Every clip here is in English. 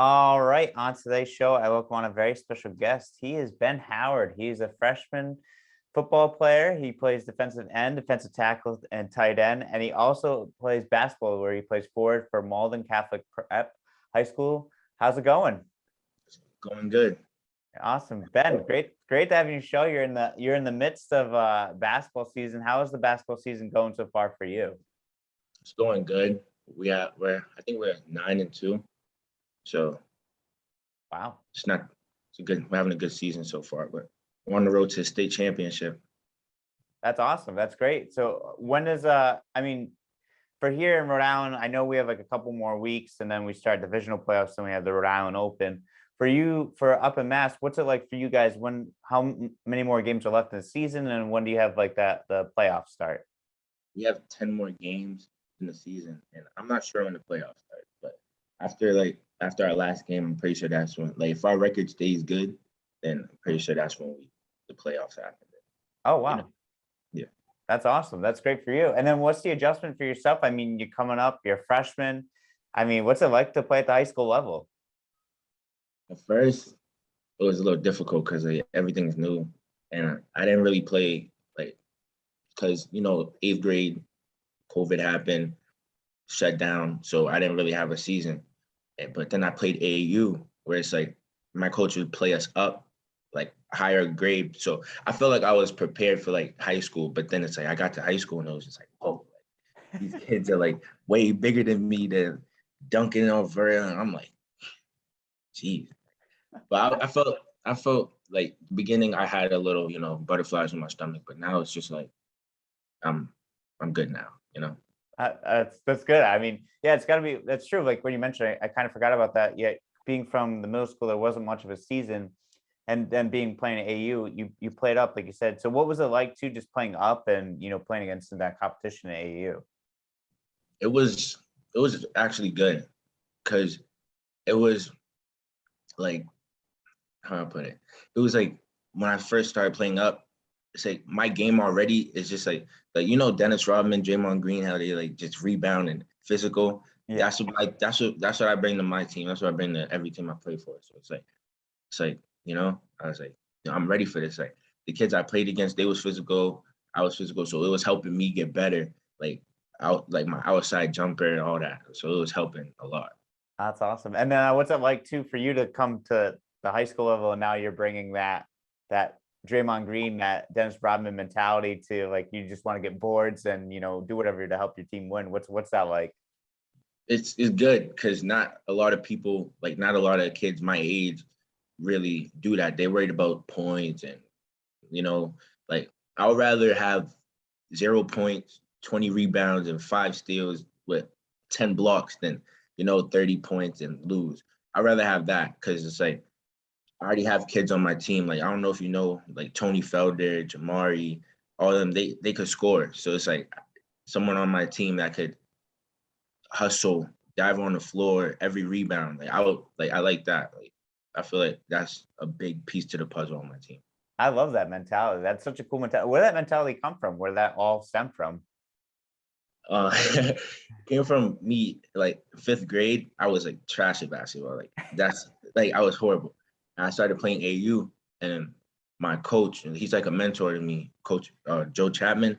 All right, on today's show, I welcome on a very special guest. He is Ben Howard. He's a freshman football player. He plays defensive end, defensive tackle, and tight end. And he also plays basketball, where he plays forward for Malden Catholic High School. How's it going? Going good. Awesome, Ben. Great to have you on the show. You're in the midst of basketball season. How is the basketball season going so far for you? It's going good. I think we're 9-2. So Wow. we're having a good season so far, but we're on the road to the state championship. That's awesome. That's great. So when is for here in Rhode Island, I know we have like a couple more weeks and then we start divisional playoffs and we have the Rhode Island Open. For you, for up in Mass, what's it like for you guys? Many more games are left in the season, and when do you have like the playoffs start? We have 10 more games in the season, and I'm not sure when the playoffs start, but after our last game, I'm pretty sure that's when, like, if our record stays good, then I'm pretty sure that's when the playoffs happen. Oh wow. Yeah. That's awesome. That's great for you. And then what's the adjustment for yourself? I mean, you're coming up, you're a freshman. I mean, what's it like to play at the high school level? At first, it was a little difficult because everything's new, and I didn't really play because 8th grade, COVID happened, shut down, so I didn't really have a season. But then I played AAU, where it's like my coach would play us up, like higher grade. So I felt like I was prepared for like high school, but then it's like I got to high school and it was just like, oh, these kids are like way bigger than me. They're dunking over it, and I'm like, geez. But I felt like the beginning I had a little, butterflies in my stomach, but now it's just like I'm good now. That's good. I mean, yeah, it's got to be. That's true. Like when you mentioned, I kind of forgot about that. Yet being from the middle school, there wasn't much of a season, and then being playing at AU, you played up, like you said. So what was it like to just playing up and playing against in that competition at AU? It was actually good because it was like, how I put it. It was like when I first started playing up, it's like my game already is just like Dennis Rodman, Draymond Green, how they like just rebound and physical. Yeah. That's what I bring to my team. That's what I bring to every team I play for. So it's like I was like, I'm ready for this. Like the kids I played against, they was physical, I was physical, so it was helping me get better. Like my outside jumper and all that. So it was helping a lot. That's awesome. And then what's it like too for you to come to the high school level and now you're bringing that Draymond Green, that Dennis Rodman mentality to like you just want to get boards and do whatever to help your team win. What's that like? It's good because not a lot of people, like not a lot of kids my age really do that. They're worried about points and like I would rather have 0 points, 20 rebounds, and 5 steals with 10 blocks than 30 points and lose. I'd rather have that because it's like I already have kids on my team. Like I don't know if you know, like Tony Felder, Jamari, all of them. They could score. So it's like someone on my team that could hustle, dive on the floor, every rebound. I like that. Like I feel like that's a big piece to the puzzle on my team. I love that mentality. That's such a cool mentality. Where did that mentality come from? Where did that all stem from? Uh, Came from me like 5th grade. I was like trash at basketball. Like that's like I was horrible. And I started playing AU, and my coach, and he's like a mentor to me, Coach Joe Chapman.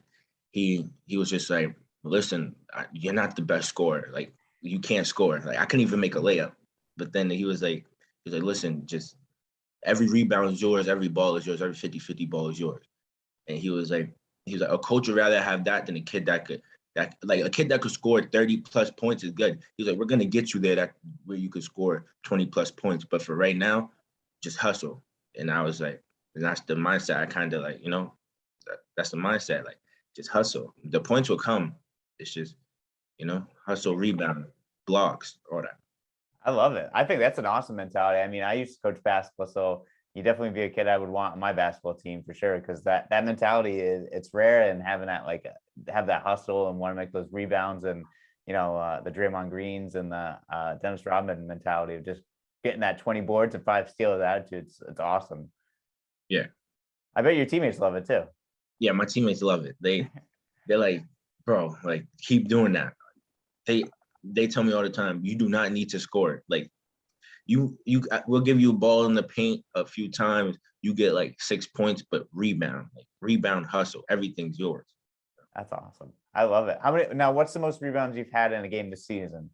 He was just like, listen, you're not the best scorer. Like you can't score. Like I couldn't even make a layup. But then he was like, listen, just every rebound is yours, every ball is yours, every 50-50 ball is yours. And he was like, a coach would rather have that than a kid that could score 30 plus points is good. He's like, we're gonna get you there where you could score 20 plus points, but for right now, just hustle. And I was like, and that's the mindset. I kind of like, that's the mindset. Like, just hustle. The points will come. It's just, hustle, rebound, blocks, all that. I love it. I think that's an awesome mentality. I mean, I used to coach basketball, so you definitely be a kid I would want on my basketball team for sure. Because that mentality it's rare, and having that have that hustle and want to make those rebounds, and the Draymond Greens and the Dennis Rodman mentality of just getting that 20 boards and 5 steals attitude. It's awesome. Yeah. I bet your teammates love it too. Yeah, my teammates love it. They're like, bro, like keep doing that. They tell me all the time, you do not need to score. Like we'll give you a ball in the paint a few times. You get like 6 points, but rebound, hustle, everything's yours. That's awesome. I love it. Now, what's the most rebounds you've had in a game this season?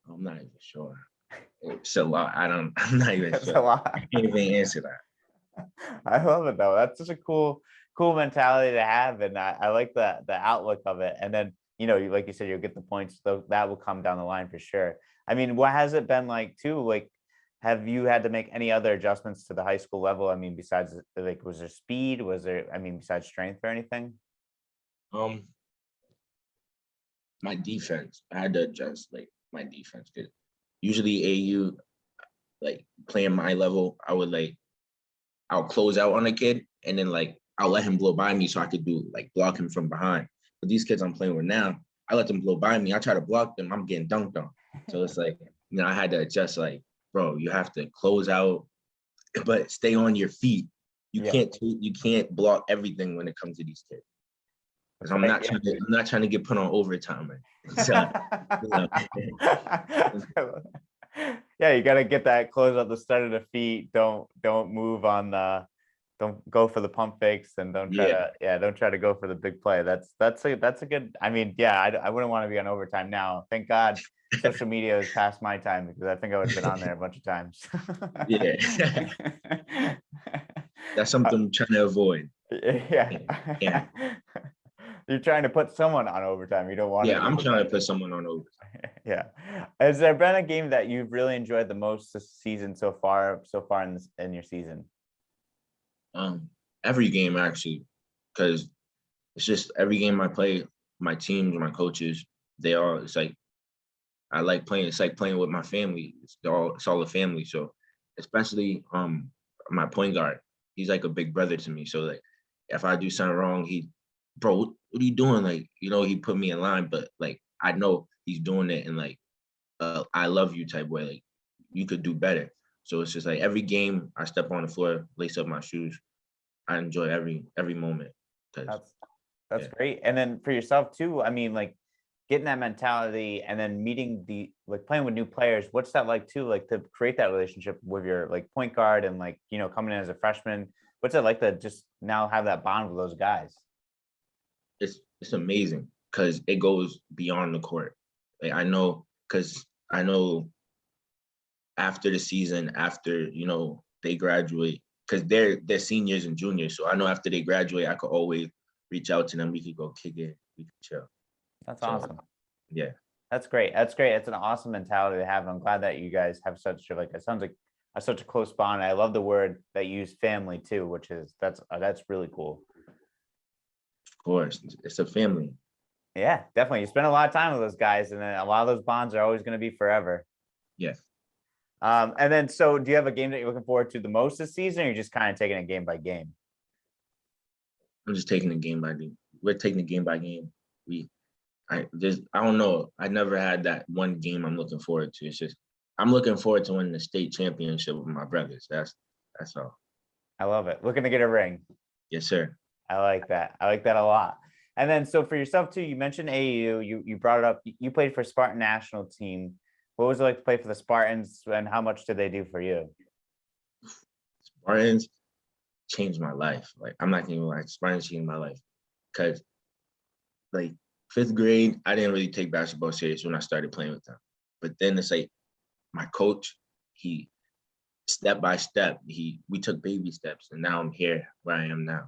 I'm not even sure. It's a lot. I'm not even That's sure. a lot. I can't even answer that. I love it though. That's such a cool mentality to have, and I like the outlook of it. And then like you said, you'll get the points. So that will come down the line for sure. I mean, what has it been like too? Like, have you had to make any other adjustments to the high school level? I mean, besides like, was there speed? Was there? I mean, besides strength or anything? My defense. I had to adjust like my defense. Cause usually AU, like playing my level, I'll close out on a kid and then like I'll let him blow by me so I could do like block him from behind. But these kids I'm playing with now, I let them blow by me. I try to block them, I'm getting dunked on. So it's like, I had to adjust like, bro, you have to close out, but stay on your feet. You can't block everything when it comes to these kids. Because I'm not trying to get put on overtime. So, yeah, you got to get that close at the start of the feet. Don't move on don't go for the pump fakes, and don't try to go for the big play. That's a good. I mean, yeah, I wouldn't want to be on overtime now. Thank God social media has passed my time, because I think I would have been on there a bunch of times. Yeah. That's something I'm trying to avoid. Yeah. You're trying to put someone on overtime. You don't want to. Yeah, I'm trying to put someone on overtime. Yeah. Has there been a game that you've really enjoyed the most this season so far in your season? Every game actually, because it's just every game I play, my teams, my coaches, it's like I like playing. It's like playing with my family. It's all a family. So especially my point guard, he's like a big brother to me. So like if I do something wrong, bro, what are you doing? Like, he put me in line, but like I know he's doing it in like I love you type way. Like, you could do better. So it's just like every game I step on the floor, lace up my shoes, I enjoy every moment. That's great. And then for yourself too, I mean, like getting that mentality and then meeting playing with new players, what's that like too? Like to create that relationship with your like point guard and like, coming in as a freshman, what's it like to just now have that bond with those guys? It's amazing because it goes beyond the court. Like I know after the season, after they graduate, because they're seniors and juniors. So I know after they graduate, I could always reach out to them. We could go kick it. We could chill. That's awesome. Yeah. That's great. That's great. It's an awesome mentality to have. I'm glad that you guys have such it sounds like such a close bond. I love the word that you use, family too, which is that's really cool. Of course, it's a family. Yeah, definitely. You spend a lot of time with those guys, and then a lot of those bonds are always going to be forever. Yes. And then, so do you have a game that you're looking forward to the most this season, or you're just kind of taking it game by game? I'm just taking it game by game. We're taking it game by game. I don't know. I never had that one game I'm looking forward to. It's just I'm looking forward to winning the state championship with my brothers. That's all. I love it. Looking to get a ring. Yes, sir. I like that. I like that a lot. And then, so for yourself too, you mentioned AAU. You brought it up. You played for Spartan national team. What was it like to play for the Spartans, and how much did they do for you? Spartans changed my life. Like, I'm not gonna lie, Spartans changed my life. Because like 5th grade, I didn't really take basketball serious when I started playing with them. But then it's like my coach, he step by step, we took baby steps, and now I'm here where I am now.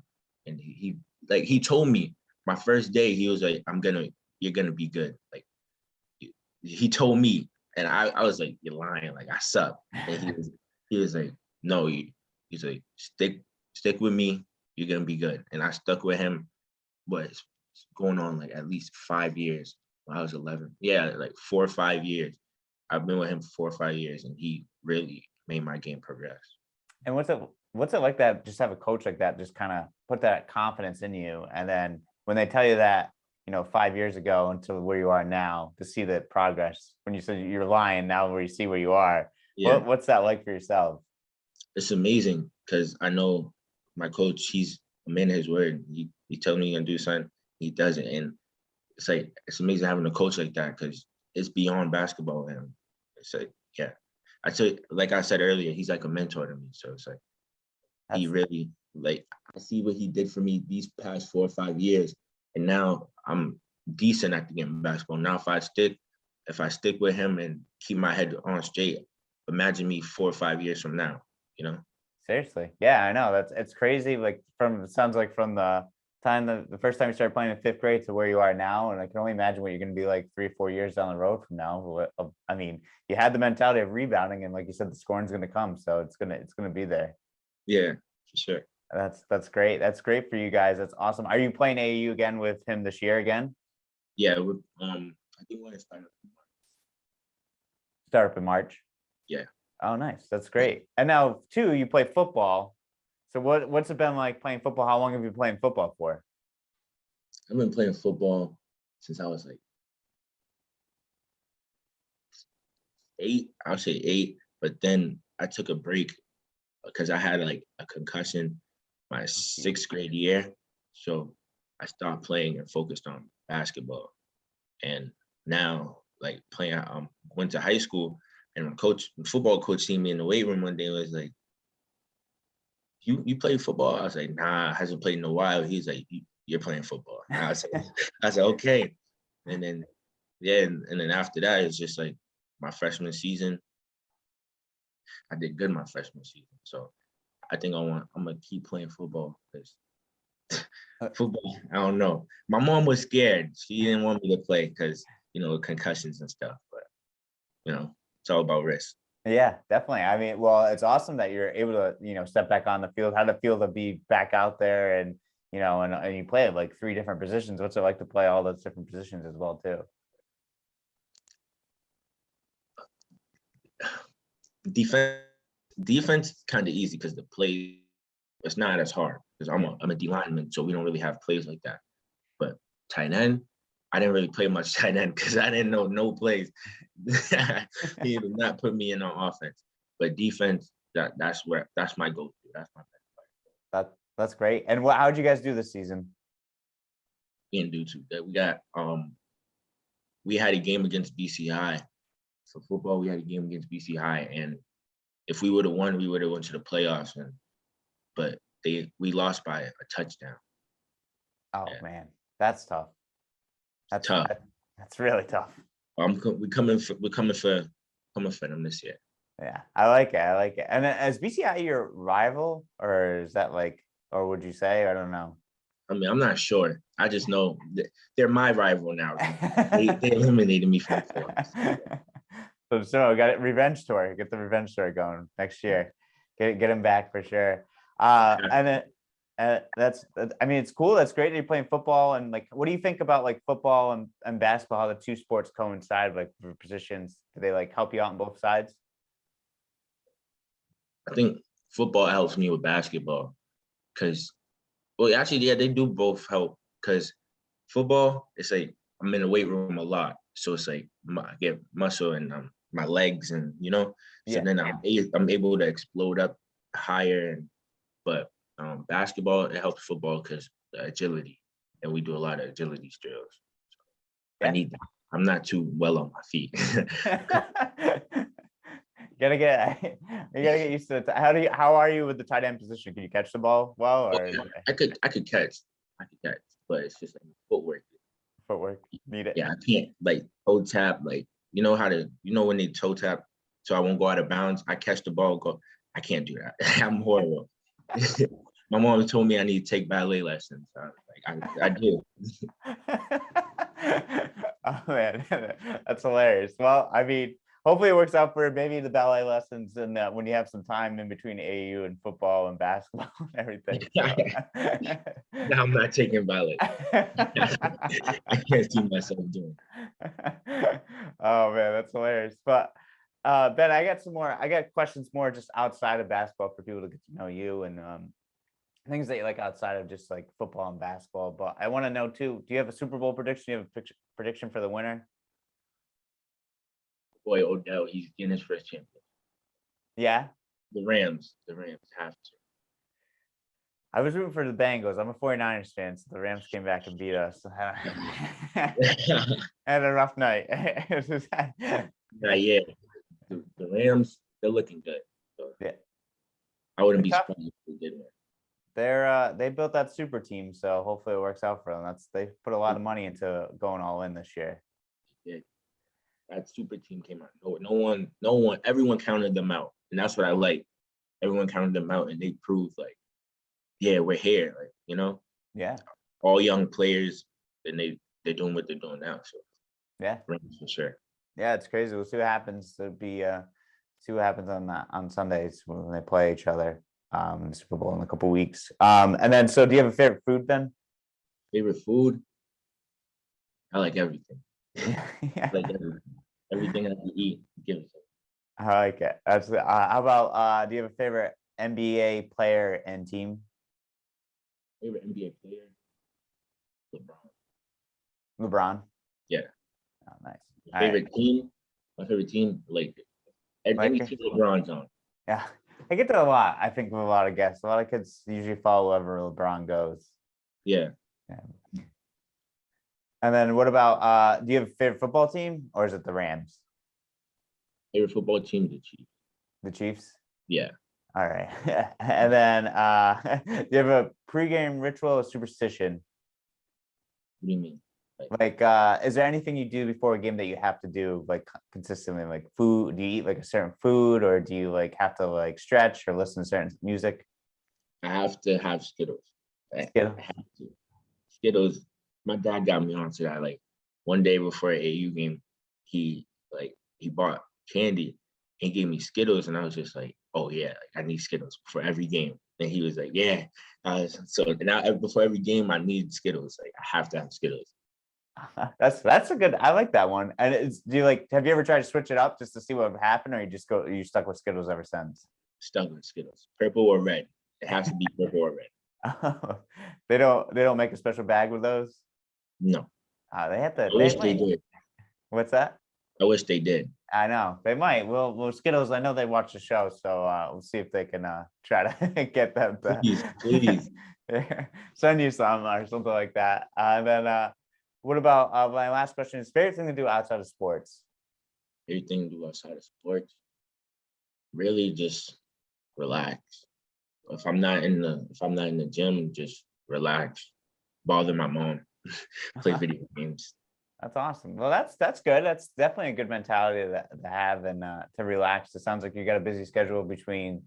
And he told me my first day, he was like, you're gonna be good. Like, he told me, and I was like, you're lying, like I suck. And he was like, no, he's like, stick with me, you're gonna be good. And I stuck with him, but it's going on like at least 5 years. When I was 11, yeah, like 4 or 5 years. I've been with him for 4 or 5 years, and he really made my game progress. And what's it like that? Just have a coach like that, just kind of put that confidence in you, and then when they tell you that, 5 years ago until where you are now, to see the progress. When you said you're lying, now where you see where you are, yeah. What's that like for yourself? It's amazing because I know my coach. He's a man of his word. He tells me he's gonna do something, he does it, and it's like it's amazing having a coach like that because it's beyond basketball. And it's like, yeah, like I said earlier, he's like a mentor to me. So it's like he That's really like I see what he did for me these past 4 or 5 years, and now I'm decent at the game of basketball. Now if I stick with him and keep my head on straight, imagine me 4 or 5 years from now. You know? seriously. Yeah, I know. It's crazy. Like from it sounds like from the time the first time you started playing in fifth grade to where you are now. And I can only imagine what you're gonna be like 3 or 4 years down the road from now. I mean, you had the mentality of rebounding, and like you said, the scoring's gonna come. So it's gonna be there. Yeah, for sure. That's great. That's great for you guys. That's awesome. Are you playing AAU again with him this year again? Yeah, I think when it's started. Start up in March. Yeah. Oh, nice. That's great. And now too, you play football. So what's it been like playing football? How long have you been playing football for? I've been playing football since I was like 8. I'll say 8, but then I took a break because I had like a concussion my 6th grade year. So I stopped playing and focused on basketball. And now, like playing, went to high school, and my football coach, seen me in the weight room one day and was like, "You play football?" I was like, "Nah, I hasn't played in a while." He's like, "You're playing football." And I said, "Okay." And then, yeah, and then after that, it's just like my freshman season. I did good my freshman season, so I think I'm gonna keep playing football because Uh, football. I don't know. My mom was scared. She didn't want me to play because concussions and stuff. But it's all about risk. Yeah, definitely. I mean, well, it's awesome that you're able to, step back on the field. How to feel to be back out there and, and you play like 3 different positions. What's it like to play all those different positions as well, too? Defense kind of easy because the play it's not as hard because I'm a D lineman, so we don't really have plays like that. But tight end, I didn't really play much tight end because I didn't know no plays. He did not put me in on offense. But defense, that's my go-to. That's my best player. That's great. And how'd you guys do this season? We didn't do too good. We had a game against BCI. For football, we had a game against BCI, and if we would have won, we would have went to the playoffs. But we lost by a touchdown. Oh Yeah. man, that's tough. That's Tough. That's really tough. We're coming for them this year. Yeah, I like it. I like it. And then, is BCI your rival, or is that like, or would you say? I don't know. I mean, I'm not sure. I just know they're my rival now. They eliminated me from the playoffs. So got it. Revenge tour. Get the revenge tour going next year. Get him back for sure. And then I mean, it's cool. That's great that you're playing football. And like, what do you think about like football and basketball? How the two sports coincide, like for positions? Do they like help you out on both sides? I think football helps me with basketball because, well, actually, yeah, they do both help because football, it's like I'm in the weight room a lot. So it's like I get muscle and my legs and, so Yeah. then I'm able to explode up higher. But basketball, it helps football because the agility, and we do a lot of agility drills. So I Yeah. need that. I'm not too well on my feet. You gotta get used to it. How are you with the tight end position? Can you catch the ball well, or I could catch, but it's just like footwork. footwork? Need it. Yeah, I can't like toe tap, like when they toe tap, so I won't go out of bounds. I catch the ball, go. I can't do that. I'm horrible. My mom told me I need to take ballet lessons. I do. Oh man, that's hilarious. Well, I mean, hopefully it works out for maybe the ballet lessons and when you have some time in between AAU and football and basketball and everything. So. Now I'm not taking ballet. I can't see myself doing. Oh man, that's hilarious. But Ben, I got questions more just outside of basketball for people to get to know you and things that you like outside of just like football and basketball. But I want to know too, do you have a Super Bowl prediction? Do you have a prediction for the winner? Boy, Odell, he's getting his first champion. Yeah. The Rams have to. I was rooting for the Bengals. I'm a 49ers fan, so the Rams came back and beat us. I had a rough night. Yeah. The Rams, they're looking good. So Yeah. I wouldn't They're be tough. surprised if they did win. They built that super team, so hopefully it works out for them. They put a lot of money into going all in this year. Yeah, that super team came out. No one, everyone counted them out, and that's what I like. Everyone counted them out, and they proved like, yeah, we're here. Like, Yeah. all young players, and they're doing what they're doing now. So Yeah. Rams for sure. Yeah, it's crazy. We'll see what happens. See what happens on Sundays when they play each other. The Super Bowl in a couple weeks. And then so do you have a favorite food then? Favorite food? I like everything. Yeah. Like everything I can eat, give it to me. I like it. That's how about do you have a favorite NBA player and team? Favorite NBA player? LeBron. LeBron. Yeah. Oh, nice. Favorite team? My favorite team, Lakers. Any team LeBron's on. Yeah. I get that a lot. I think with a lot of guests. A lot of kids usually follow wherever LeBron goes. Yeah. And then what about do you have a favorite football team or is it the Rams? Favorite football team, the Chiefs. The Chiefs? Yeah. All right. And then do you have a pregame ritual or superstition? What do you mean? Like is there anything you do before a game that you have to do like consistently? Like food? Do you eat like a certain food or do you like have to like stretch or listen to certain music? I have to have Skittles. Skittles? I have to. Skittles. My dad got me onto that. Like one day before an AU game, he bought candy and gave me Skittles, and I was just like, "Oh yeah, I need Skittles for every game." And he was like, "Yeah." So now before every game, I need Skittles. Like I have to have Skittles. That's a good. I like that one. And do you like? Have you ever tried to switch it up just to see what would happen, or you stuck with Skittles ever since? Stuck with Skittles, purple or red. It has to be purple or red. They don't make a special bag with those. No. They have to. I wish they did. What's that? I wish they did. I know they might. Well, Skittles. I know they watch the show, so we'll see if they can try to get them to Please. send you some or something like that. And then what about my last question is favorite thing to do outside of sports? Everything to do outside of sports. Really just relax. If I'm not in the gym, just relax. Bother my mom. Play video games. That's awesome. Well, that's good. That's definitely a good mentality to have and to relax. It sounds like you got a busy schedule between,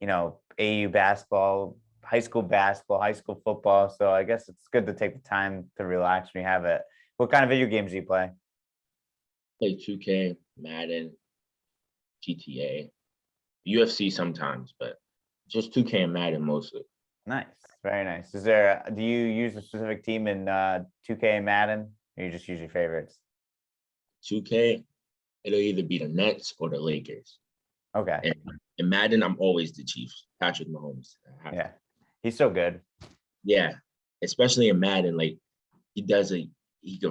AU basketball, high school basketball, high school football. So I guess it's good to take the time to relax when you have it. What kind of video games do you play? Play 2K, Madden, GTA, UFC sometimes, but just 2K and Madden mostly. Nice. Very nice. Do you use a specific team in 2K and Madden? Or you just use your favorites? 2K, it'll either be the Nets or the Lakers. Okay. And in Madden, I'm always the Chiefs, Patrick Mahomes. Yeah. He's so good. Yeah. Especially in Madden, like he can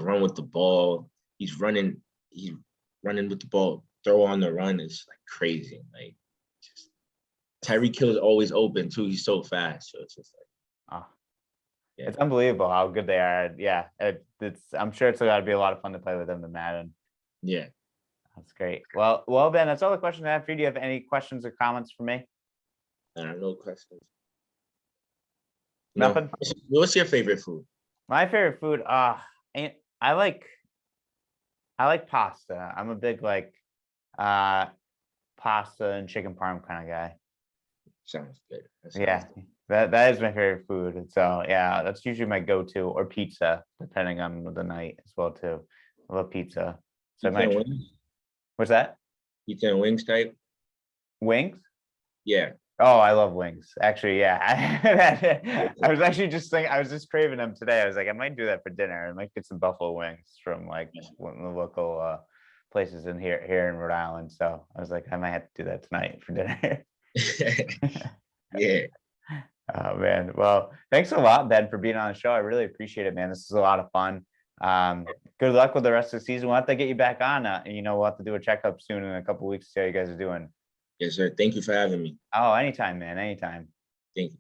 run with the ball. He's running with the ball, throw on the run is like crazy. Like just Tyreek Hill is always open too. He's so fast. So it's just like yeah. It's unbelievable how good they are. Yeah. I'm sure it's gotta be a lot of fun to play with them in Madden. Yeah. That's great. Well, Ben, that's all the questions I have for you. Do you have any questions or comments for me? No questions. Nothing. No. What's your favorite food? My favorite food, I like pasta. I'm a big pasta and chicken parm kind of guy. Sounds good. Yeah, that is my favorite food. And so yeah, that's usually my go-to, or pizza, depending on the night as well too. I love pizza. So wings? What's that? Pizza and wings type? Wings? Yeah. Oh, I love wings. Actually, yeah. I was actually just thinking, I was just craving them today. I was like, I might do that for dinner. I might get some buffalo wings from one of the local places here in Rhode Island. So I was like, I might have to do that tonight for dinner. Yeah. Oh man. Well, thanks a lot, Ben, for being on the show. I really appreciate it, man. This is a lot of fun. Good luck with the rest of the season. We'll have to get you back on. We'll have to do a checkup soon in a couple of weeks to see how you guys are doing. Yes, sir. Thank you for having me. Oh, anytime, man. Anytime. Thank you.